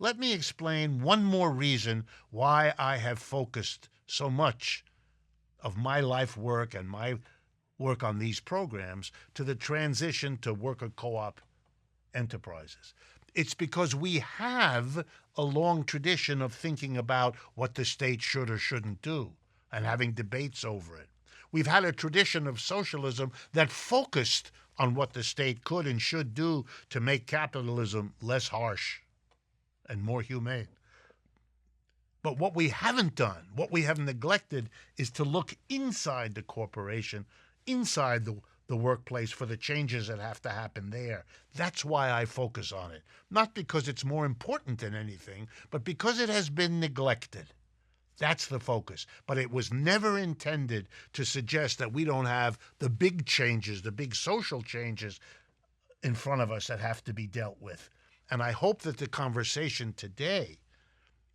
let me explain one more reason why I have focused so much of my life work and my work on these programs to the transition to worker co-op enterprises. It's because we have a long tradition of thinking about what the state should or shouldn't do and having debates over it. We've had a tradition of socialism that focused on what the state could and should do to make capitalism less harsh and more humane. But what we haven't done, what we have neglected, is to look inside the corporation, inside the workplace for the changes that have to happen there. That's why I focus on it. Not because it's more important than anything, but because it has been neglected. That's the focus. But it was never intended to suggest that we don't have the big changes, the big social changes in front of us that have to be dealt with. And I hope that the conversation today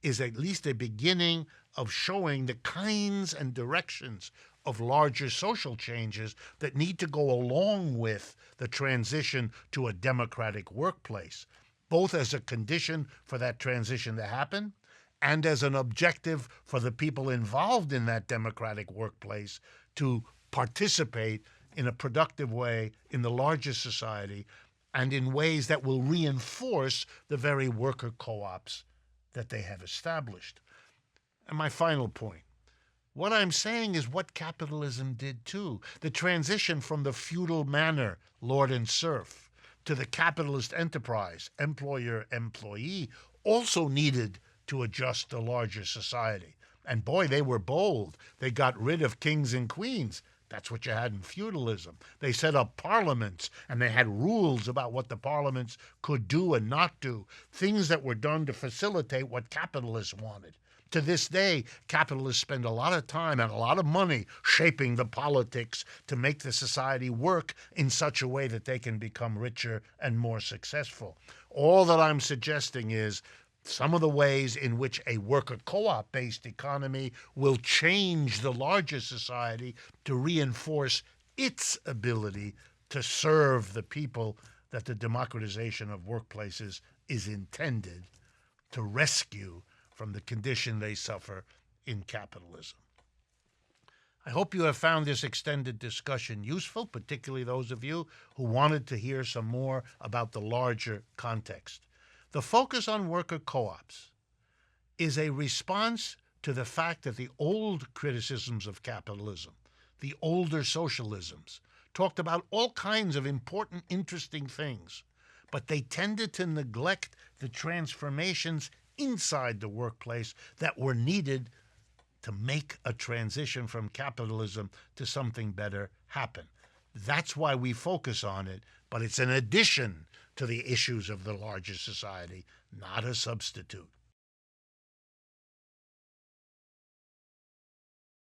is at least a beginning of showing the kinds and directions of larger social changes that need to go along with the transition to a democratic workplace, both as a condition for that transition to happen and as an objective for the people involved in that democratic workplace to participate in a productive way in the larger society and in ways that will reinforce the very worker co-ops that they have established. And my final point, what I'm saying is what capitalism did too. The transition from the feudal manner, lord and serf, to the capitalist enterprise, employer-employee, also needed to adjust to larger society. And boy, they were bold. They got rid of kings and queens. That's what you had in feudalism. They set up parliaments, and they had rules about what the parliaments could do and not do, things that were done to facilitate what capitalists wanted. To this day, capitalists spend a lot of time and a lot of money shaping the politics to make the society work in such a way that they can become richer and more successful. All that I'm suggesting is some of the ways in which a worker co-op-based economy will change the larger society to reinforce its ability to serve the people that the democratization of workplaces is intended to rescue from the condition they suffer in capitalism. I hope you have found this extended discussion useful, particularly those of you who wanted to hear some more about the larger context. The focus on worker co-ops is a response to the fact that the old criticisms of capitalism, the older socialisms, talked about all kinds of important, interesting things, but they tended to neglect the transformations inside the workplace that were needed to make a transition from capitalism to something better happen. That's why we focus on it, but it's an addition to the issues of the larger society, not a substitute.